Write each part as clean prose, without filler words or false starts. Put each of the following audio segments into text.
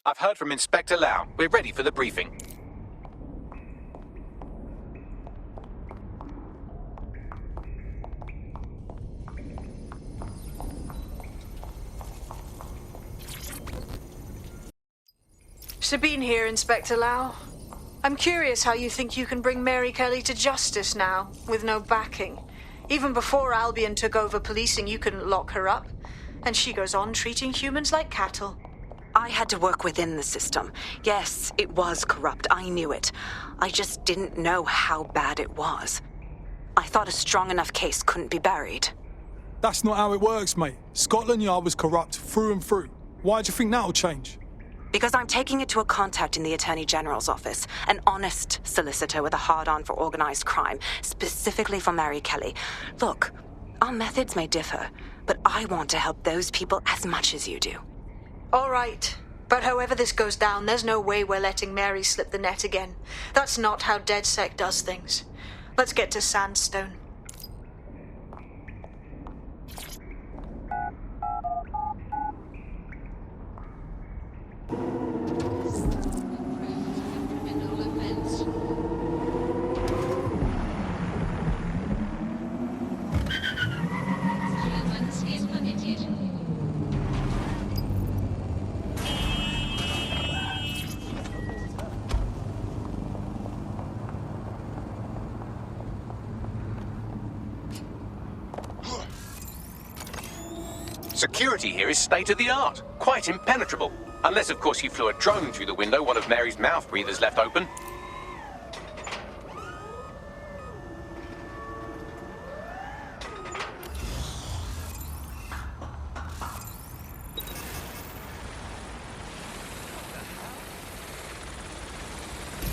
I've heard from Inspector Lau. We're ready for the briefing. Sabine here, Inspector Lau. I'm curious how you think you can bring Mary Kelley to justice now, with no backing. Even before Albion took over policing, you couldn't lock her up. And she goes on treating humans like cattle. I had to work within the system. Yes, it was corrupt. I knew it. I just didn't know how bad it was. I thought a strong enough case couldn't be buried. That's not how it works, mate. Scotland Yard was corrupt through and through. Why do you think that'll change? Because I'm taking it to a contact in the Attorney General's office, an honest solicitor with a hard-on for organized crime, specifically for Mary Kelley. Look, our methods may differ, but I want to help those people as much as you do. All right. But however this goes down, there's no way we're letting Mary slip the net again. That's not how DedSec does things. Let's get to Sandstone. Security here is state-of-the-art, quite impenetrable. Unless, of course, you flew a drone through the window one of Mary's mouth breathers left open.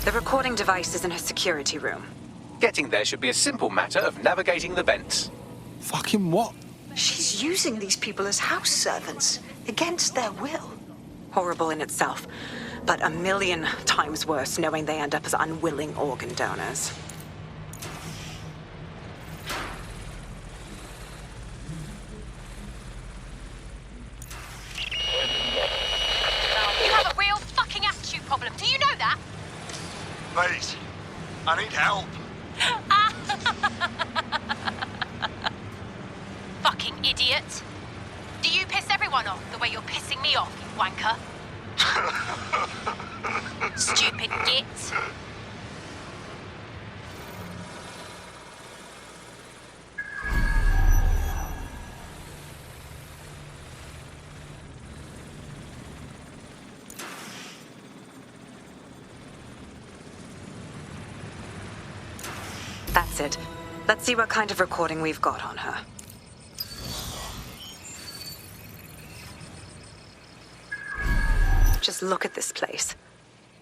The recording device is in her security room. Getting there should be a simple matter of navigating the vents. Fucking what? She's using these people as house servants, against their will. Horrible in itself, but a million times worse knowing they end up as unwilling organ donors. You have a real fucking attitude problem. Do you know that? Mate, I need help. Fucking idiot. Do you piss everyone off the way you're pissing me off, you wanker? Stupid git. That's it. Let's see what kind of recording we've got on her. Just look at this place.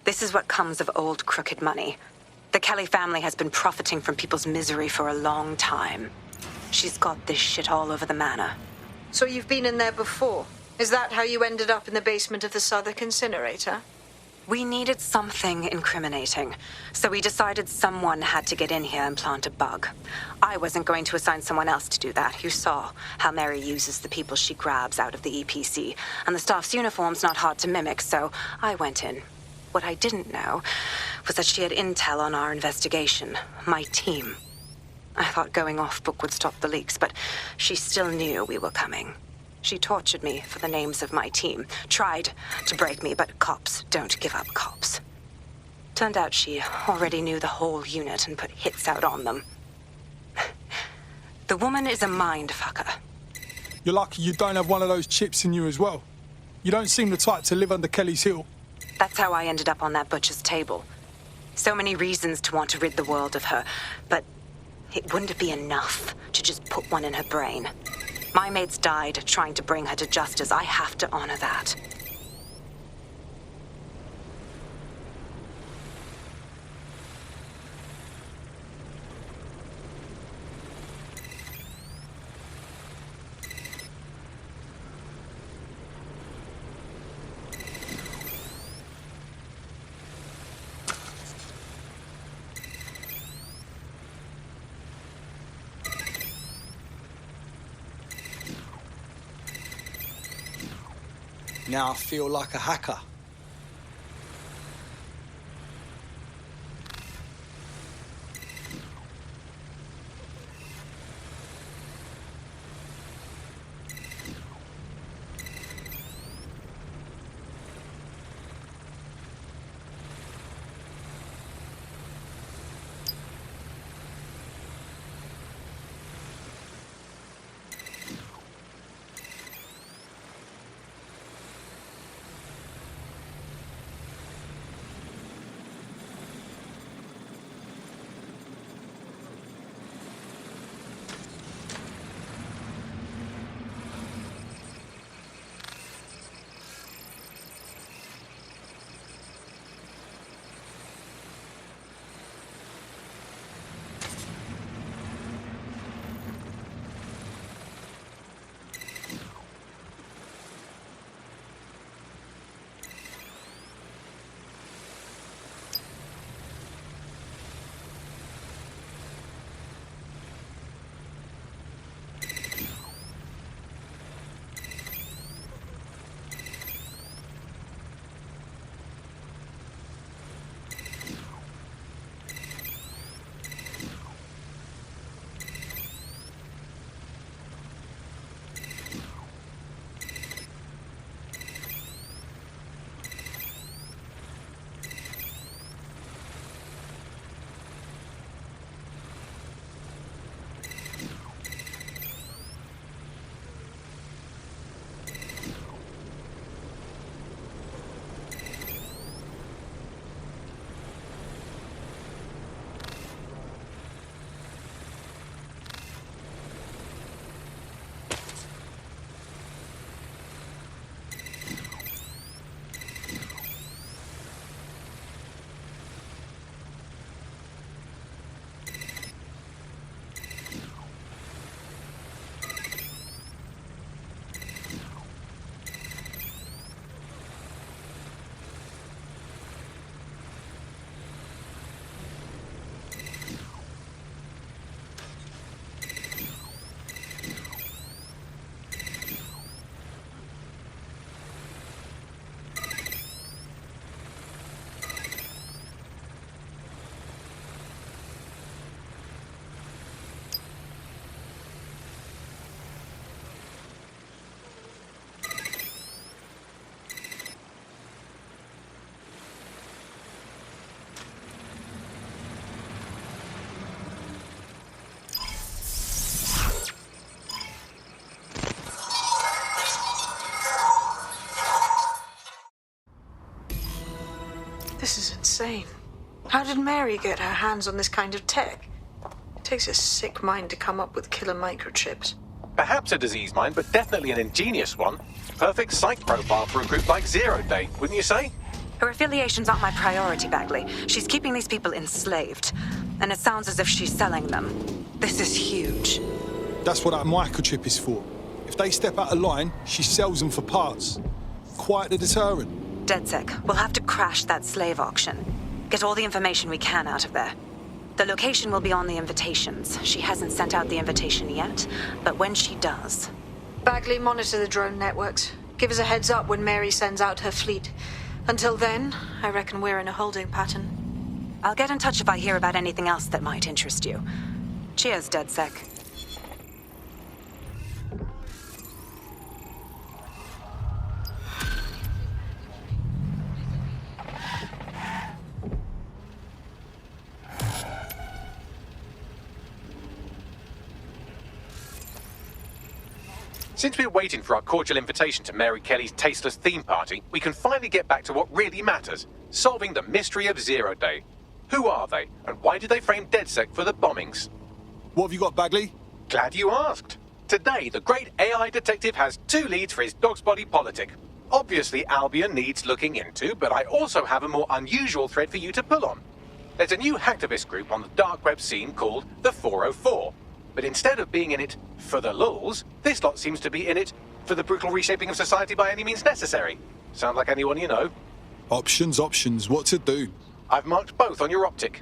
This is what comes of old crooked money. The Kelley family has been profiting from people's misery for a long time. She's got this shit all over the manor. So you've been in there before? Is that how you ended up in the basement of the Southwark incinerator? We needed something incriminating, so we decided someone had to get in here and plant a bug. I wasn't going to assign someone else to do that. You saw how Mary uses the people she grabs out of the EPC, and the staff's uniform's not hard to mimic, so I went in. What I didn't know was that she had intel on our investigation, my team. I thought going off book would stop the leaks, but she still knew we were coming. She tortured me for the names of my team, tried to break me, but cops don't give up cops. Turned out she already knew the whole unit and put hits out on them. The woman is a mind fucker. You're lucky you don't have one of those chips in you as well. You don't seem the type to live under Kelly's heel. That's how I ended up on that butcher's table. So many reasons to want to rid the world of her, but it wouldn't be enough to just put one in her brain. My mates died trying to bring her to justice. I have to honor that. Now I feel like a hacker. This is insane. How did Mary get her hands on this kind of tech? It takes a sick mind to come up with killer microchips. Perhaps a disease mind, but definitely an ingenious one. Perfect psych profile for a group like Zero Day, wouldn't you say? Her affiliations aren't my priority, Bagley. She's keeping these people enslaved. And it sounds as if she's selling them. This is huge. That's what that microchip is for. If they step out of line, she sells them for parts. Quite a deterrent. DedSec, we'll have to crash that slave auction. Get all the information we can out of there. The location will be on the invitations. She hasn't sent out the invitation yet, but when she does... Bagley, monitor the drone networks. Give us a heads up when Mary sends out her fleet. Until then, I reckon we're in a holding pattern. I'll get in touch if I hear about anything else that might interest you. Cheers, DedSec. Since we're waiting for our cordial invitation to Mary Kelley's tasteless theme party, we can finally get back to what really matters, solving the mystery of Zero Day. Who are they, and why did they frame DedSec for the bombings? What have you got, Bagley? Glad you asked. Today, the great AI detective has 2 leads for his dog's body politic. Obviously, Albion needs looking into, but I also have a more unusual thread for you to pull on. There's a new hacktivist group on the dark web scene called the 404. But instead of being in it for the lulz, this lot seems to be in it for the brutal reshaping of society by any means necessary. Sound like anyone you know? Options, options. What to do? I've marked both on your optic.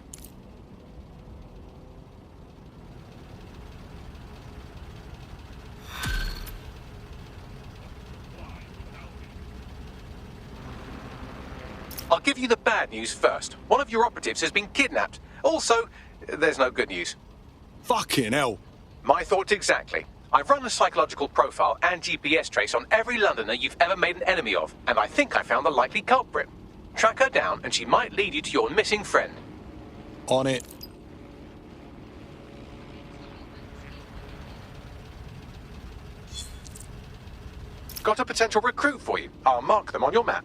I'll give you the bad news first. One of your operatives has been kidnapped. Also, there's no good news. Fucking hell. My thoughts exactly. I've run a psychological profile and GPS trace on every Londoner you've ever made an enemy of, and I think I found the likely culprit. Track her down, and she might lead you to your missing friend. On it. Got a potential recruit for you. I'll mark them on your map.